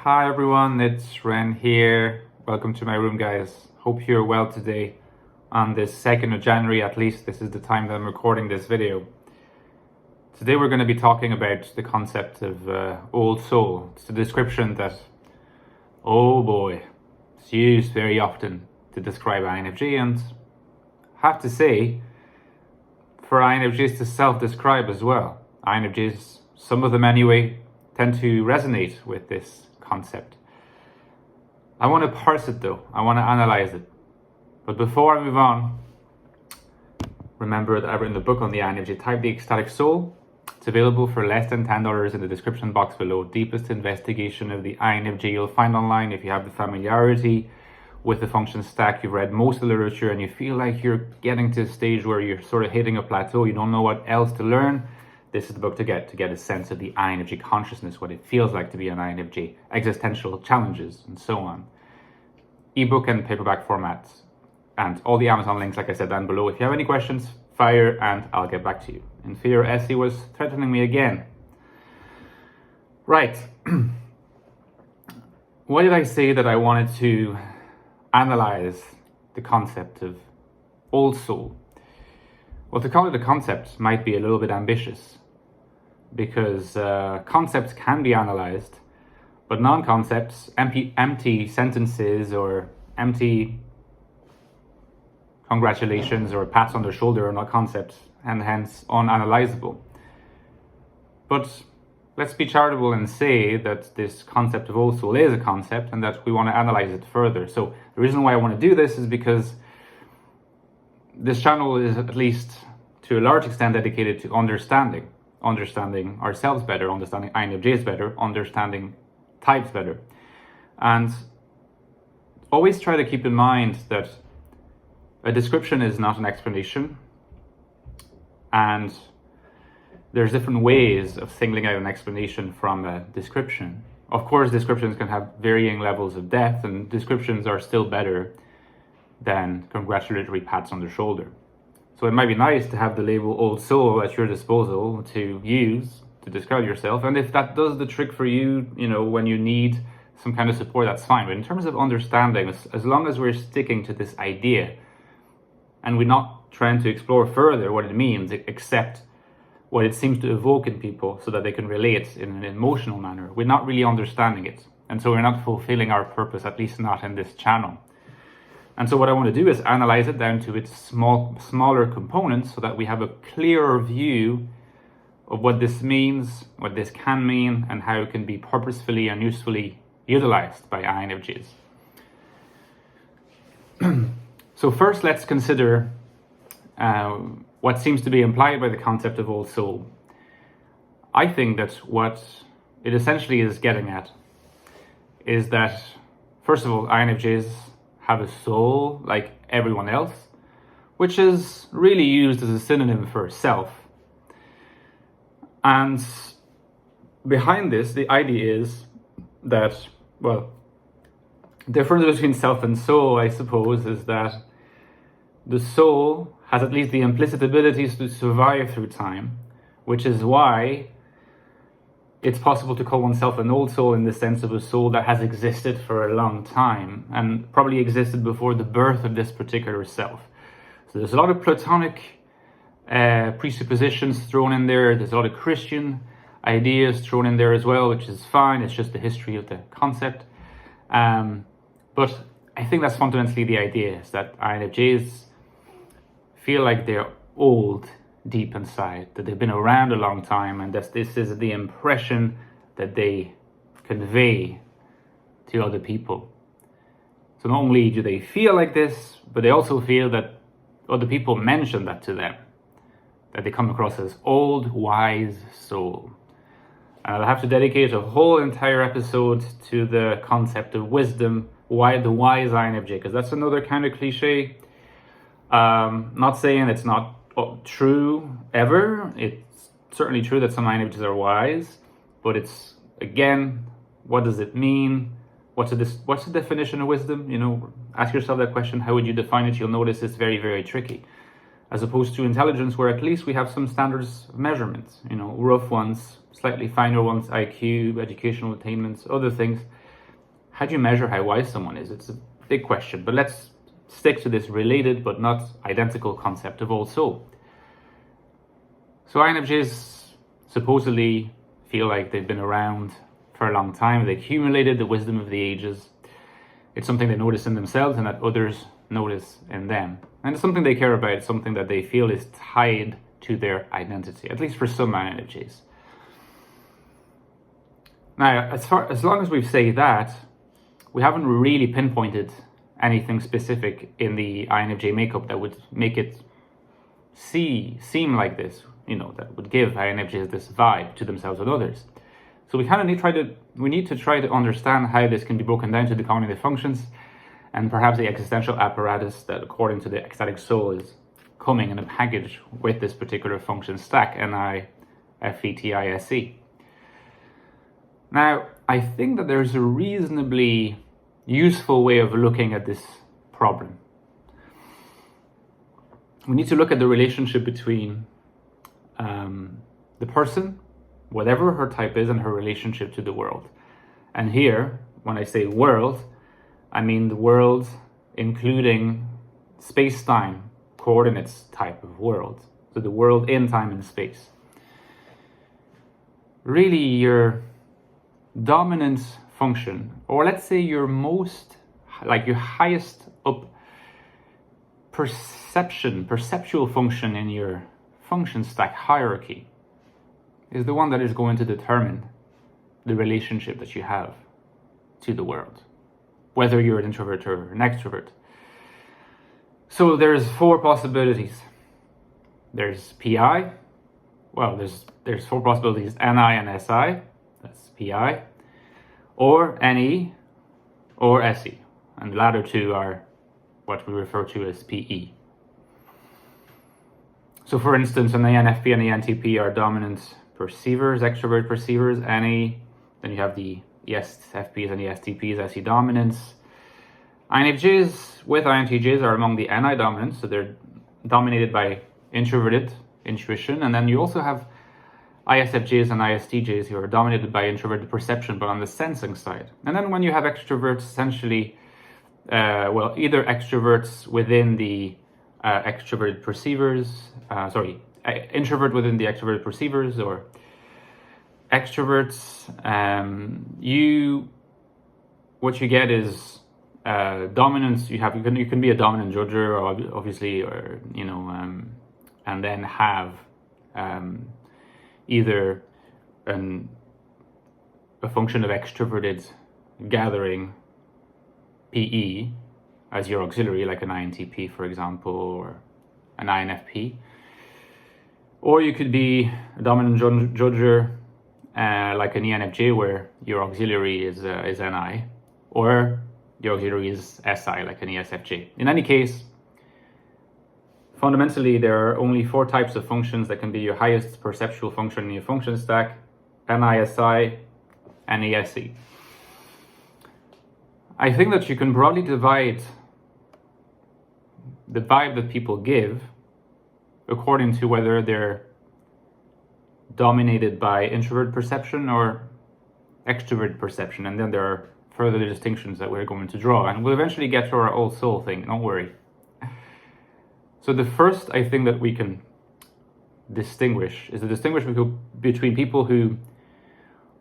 Hi everyone, it's Ren here. Welcome to my room, guys. Hope you're well today. On this 2nd of January, at least, this is the time that I'm recording this video. Today we're going to be talking about the concept of old soul. It's a description that, oh boy, it's used very often to describe INFJ, and I have to say, for INFJs to self-describe as well. INFJs, some of them anyway, tend to resonate with this concept. I want to parse it though. I want to analyze it. But before I move on, remember that I've written a book on the INFJ type, The Ecstatic Soul. It's available for less than $10 in the description box below. Deepest investigation of the INFJ you'll find online. If you have the familiarity with the function stack, you've read most of the literature, and you feel like you're getting to a stage where you're sort of hitting a plateau, you don't know what else to learn, this is the book to get a sense of the INFJ consciousness, what it feels like to be an INFJ, existential challenges, and so on. Ebook and paperback formats, and all the Amazon links, like I said, down below. If you have any questions, fire and I'll get back to you. In fear, Essie was threatening me again. Right. Why did I say that I wanted to analyze the concept of old soul? Well, to call it a concept might be a little bit ambitious, because concepts can be analyzed, but non-concepts, empty sentences or empty congratulations or pats on the shoulder are not concepts, and hence unanalyzable. But let's be charitable and say that this concept of old soul is a concept and that we want to analyze it further. So the reason why I want to do this is because this channel is at least to a large extent dedicated to understanding ourselves better, understanding INFJs better, understanding types better. And always try to keep in mind that a description is not an explanation, and there's different ways of singling out an explanation from a description. Of course, descriptions can have varying levels of depth, and descriptions are still better than congratulatory pats on the shoulder. So it might be nice to have the label old soul at your disposal to use to describe yourself. And if that does the trick for you, when you need some kind of support, that's fine. But in terms of understanding, as long as we're sticking to this idea and we're not trying to explore further what it means, except what it seems to evoke in people so that they can relate in an emotional manner, we're not really understanding it. And so we're not fulfilling our purpose, at least not in this channel. And so what I want to do is analyze it down to its smaller components so that we have a clearer view of what this means, what this can mean, and how it can be purposefully and usefully utilized by INFJs. So first, let's consider what seems to be implied by the concept of old soul. I think that what it essentially is getting at is that, first of all, INFJs have a soul like everyone else, which is really used as a synonym for self. And behind this, the idea is that, well, the difference between self and soul, I suppose, is that the soul has at least the implicit abilities to survive through time, which is why it's possible to call oneself an old soul in the sense of a soul that has existed for a long time and probably existed before the birth of this particular self. So there's a lot of Platonic presuppositions thrown in there. There's a lot of Christian ideas thrown in there as well, which is fine. It's just the history of the concept. But I think that's fundamentally the idea, is that INFJs feel like they're old deep inside, that they've been around a long time, and that this is the impression that they convey to other people. So not only do they feel like this, but they also feel that other people mention that to them, that they come across as old, wise soul. And I'll have to dedicate a whole entire episode to the concept of wisdom, why the wise INFJ, because that's another kind of cliche. Not saying it's not true ever. It's certainly true that some INFJs are wise, but it's, again, what does it mean? What's the definition of wisdom? Ask yourself that question. How would you define it? You'll notice it's very, very tricky. As opposed to intelligence, where at least we have some standards of measurements, rough ones, slightly finer ones, IQ, educational attainments, other things. how do you measure how wise someone is? It's a big question, but let's stick to this related but not identical concept of Old Soul. So INFJs supposedly feel like they've been around for a long time. They accumulated the wisdom of the ages. It's something they notice in themselves and that others notice in them. And it's something they care about. It's something that they feel is tied to their identity, at least for some INFJs. Now, as long as we say that, we haven't really pinpointed anything specific in the INFJ makeup that would make it seem like this, that would give INFJs this vibe to themselves and others. So we kind of need to try to understand how this can be broken down to the cognitive functions and perhaps the existential apparatus that, according to the Ecstatic Soul, is coming in a package with this particular function stack, NIFETISE. Now, I think that there's a reasonably useful way of looking at this problem. We need to look at the relationship between the person, whatever her type is, and her relationship to the world. And here, when I say world, I mean the world including space-time coordinates type of world. So the world in time and space. Really, your dominant function, or let's say your highest up perceptual function in your function stack hierarchy, is the one that is going to determine the relationship that you have to the world, whether you're an introvert or an extrovert. So there's 4 possibilities. There's PI. Well, there's 4 possibilities: NI and SI. That's PI. Or NE or SE. And the latter 2 are what we refer to as PE. So for instance, an ENFP and ENTP are dominant perceivers, extrovert perceivers. NE, then you have the ESFPs and ESTPs, SE dominance. INFJs with INTJs are among the NI dominants, so they're dominated by introverted intuition. And then you also have ISFJs and ISTJs who are dominated by introverted perception, but on the sensing side. And then when you have extroverts, essentially, either extroverts within the extroverted perceivers, introvert within the extroverted perceivers, or extroverts, what you get is dominance. You can be a dominant judger, or obviously, or and then have either a function of extroverted gathering PE as your auxiliary, like an INTP, for example, or an INFP. Or you could be a dominant judger, like an ENFJ, where your auxiliary is NI, or your auxiliary is SI, like an ESFJ. In any case, fundamentally, there are only 4 types of functions that can be your highest perceptual function in your function stack: NISI and ESE. I think that you can broadly divide the vibe that people give according to whether they're dominated by introvert perception or extrovert perception. And then there are further distinctions that we're going to draw. And we'll eventually get to our Old Soul thing, don't worry. So the first, I think, that we can distinguish is to distinguish between people who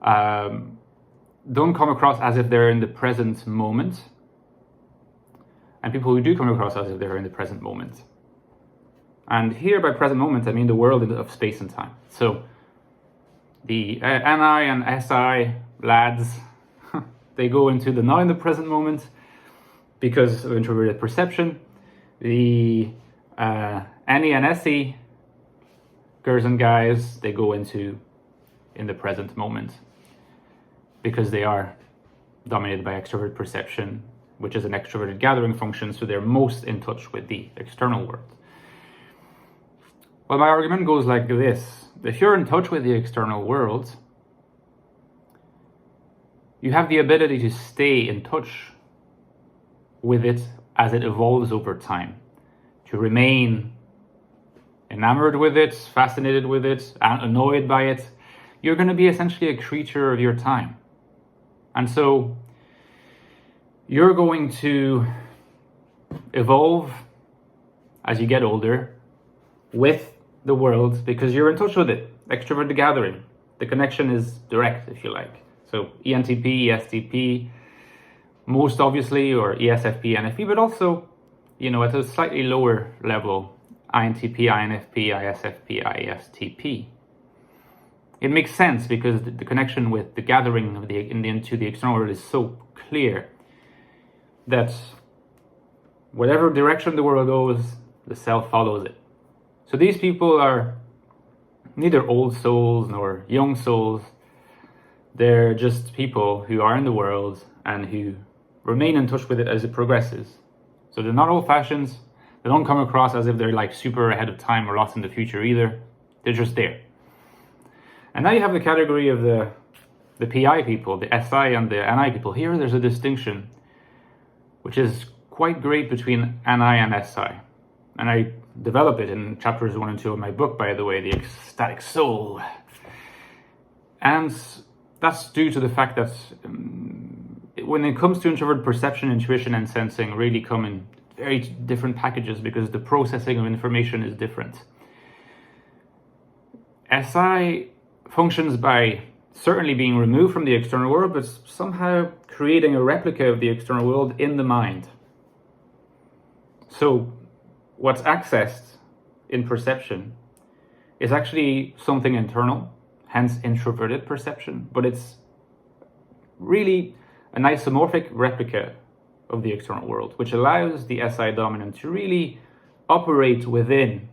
don't come across as if they're in the present moment, and people who do come across as if they're in the present moment. And here, by present moment, I mean the world of space and time. So the NI and SI lads, they go into the not in the present moment because of introverted perception. The NE and SE girls and guys, they go into in the present moment because they are dominated by extrovert perception, which is an extroverted gathering function, so they're most in touch with the external world. Well, my argument goes like this. If you're in touch with the external world, you have the ability to stay in touch with it as it evolves over time, to remain enamored with it, fascinated with it, annoyed by it. You're going to be essentially a creature of your time. And so you're going to evolve as you get older with the world because you're in touch with it. Extroverted gathering. The connection is direct, if you like. So ENTP, ESTP, most obviously, or ESFP, NFP, but also, at a slightly lower level, INTP, INFP, ISFP, ISTP. It makes sense because the connection with the gathering of into the external world is so clear that whatever direction the world goes, the self follows it. So these people are neither old souls nor young souls. They're just people who are in the world and who remain in touch with it as it progresses. So they're not old-fashioned. They don't come across as if they're like super ahead of time or lost in the future either. They're just there. And now you have the category of the PI people, the SI and the NI people. Here there's a distinction which is quite great between NI and SI. And I develop it in chapters 1 and 2 of my book, by the way, the Ecstatic Soul. And that's due to the fact that when it comes to introvert perception, intuition, and sensing really come in very different packages because the processing of information is different. SI functions by certainly being removed from the external world, but somehow creating a replica of the external world in the mind. So what's accessed in perception is actually something internal, hence introverted perception, but it's really an isomorphic replica of the external world, which allows the SI dominant to really operate within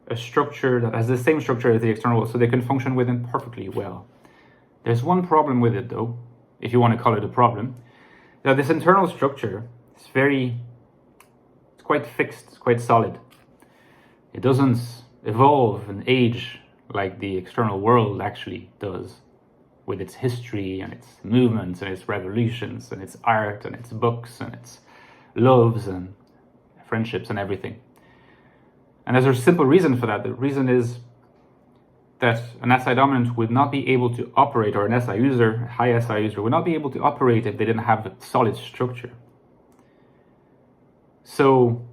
a structure that has the same structure as the external world, so they can function within perfectly well. There's one problem with it though, if you want to call it a problem. Now this internal structure is it's quite fixed, it's quite solid. It doesn't evolve and age like the external world actually does, with its history and its movements and its revolutions and its art and its books and its loves and friendships and everything. And there's a simple reason for that. The reason is that an SI dominant would not be able to operate, or an SI user, a high SI user, would not be able to operate if they didn't have a solid structure. So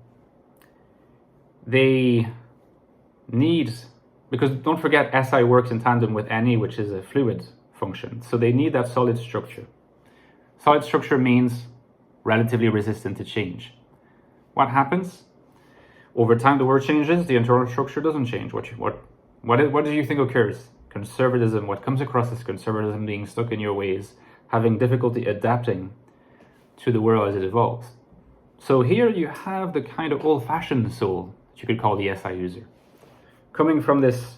they need, because don't forget SI works in tandem with NE, which is a fluid function. So they need that solid structure. Solid structure means relatively resistant to change. What happens? Over time the world changes, the internal structure doesn't change. What do you think occurs? Conservatism, what comes across as conservatism, being stuck in your ways, having difficulty adapting to the world as it evolves. So here you have the kind of old-fashioned soul that you could call the SI user, coming from this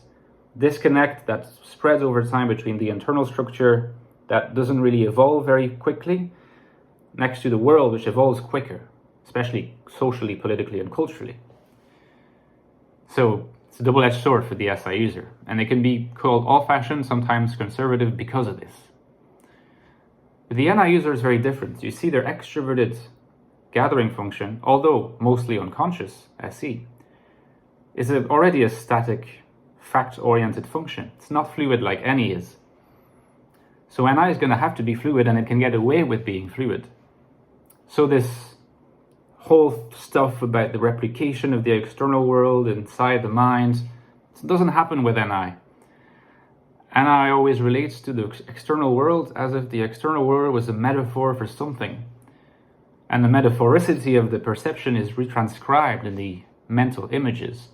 disconnect that spreads over time between the internal structure that doesn't really evolve very quickly, next to the world which evolves quicker, especially socially, politically, and culturally. So it's a double-edged sword for the SI user, and it can be called old-fashioned, sometimes conservative because of this. But the NI user is very different. You see their extroverted gathering function, although mostly unconscious, SE, is already a static, fact-oriented function. It's not fluid like NE is. So NI is going to have to be fluid, and it can get away with being fluid. So this whole stuff about the replication of the external world inside the mind, it doesn't happen with NI. NI always relates to the external world as if the external world was a metaphor for something. And the metaphoricity of the perception is retranscribed in the mental images,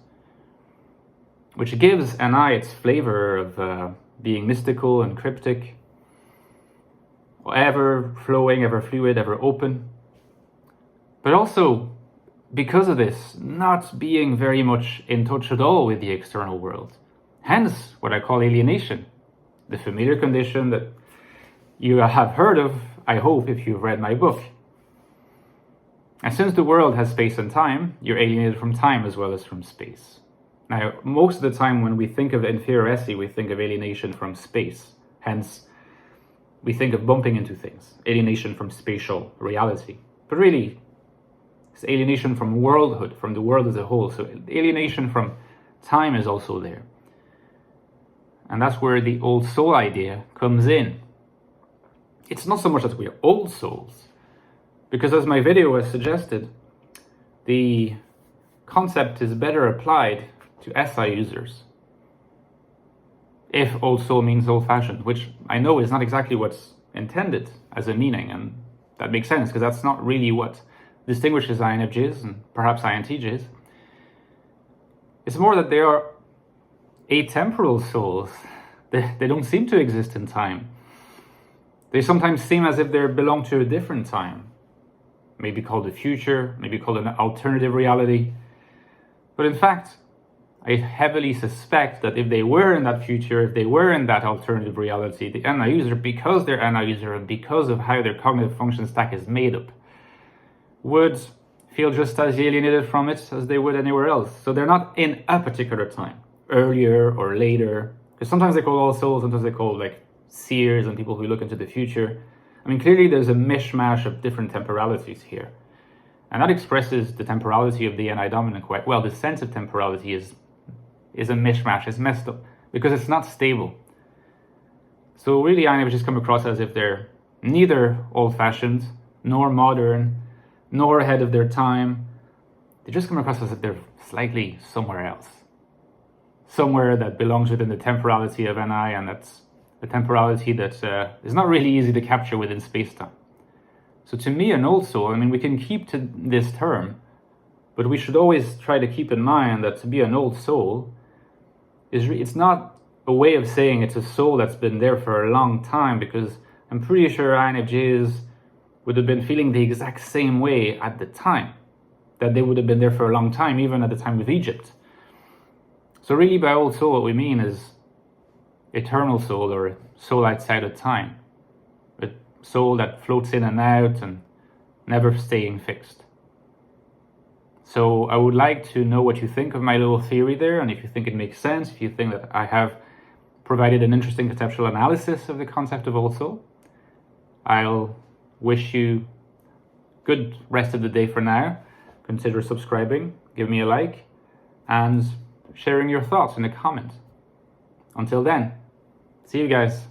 which gives NI its flavor of being mystical and cryptic, ever flowing, ever fluid, ever open. But also, because of this, not being very much in touch at all with the external world. Hence, what I call alienation, the familiar condition that you have heard of, I hope, if you've read my book. And since the world has space and time, you're alienated from time as well as from space. Now, most of the time when we think of inferior SE, we think of alienation from space. Hence, we think of bumping into things, alienation from spatial reality. But really, it's alienation from worldhood, from the world as a whole. So alienation from time is also there. And that's where the old soul idea comes in. It's not so much that we are old souls, Because as my video has suggested, the concept is better applied to SI users. If old soul means old-fashioned, which I know is not exactly what's intended as a meaning, and that makes sense because that's not really what distinguishes INFJs and perhaps INTJs. It's more that they are atemporal souls. They don't seem to exist in time. They sometimes seem as if they belong to a different time, maybe called the future, maybe called an alternative reality. But in fact, I heavily suspect that if they were in that future, if they were in that alternative reality, the NI user, because they're NI user and because of how their cognitive function stack is made up, would feel just as alienated from it as they would anywhere else. So they're not in a particular time, earlier or later, because sometimes they call all souls, sometimes they call like seers and people who look into the future. I mean, clearly there's a mishmash of different temporalities here. And that expresses the temporality of the NI dominant quite well. The sense of temporality is a mishmash, it's messed up, because it's not stable. So really INFJs come across as if they're neither old-fashioned, nor modern, nor ahead of their time. They just come across as if they're slightly somewhere else. Somewhere that belongs within the temporality of NI, and that's a temporality that is not really easy to capture within space-time. So to me, an old soul, I mean, we can keep to this term, but we should always try to keep in mind that to be an old soul, it's not a way of saying it's a soul that's been there for a long time, because I'm pretty sure INFJs would have been feeling the exact same way at the time, that they would have been there for a long time, even at the time of Egypt. So really by old soul, what we mean is eternal soul, or a soul outside of time, a soul that floats in and out and never staying fixed. So I would like to know what you think of my little theory there, and if you think it makes sense, if you think that I have provided an interesting conceptual analysis of the concept of old soul. I'll wish you good rest of the day for now. Consider subscribing, give me a like, and sharing your thoughts in a comment. Until then, see you guys.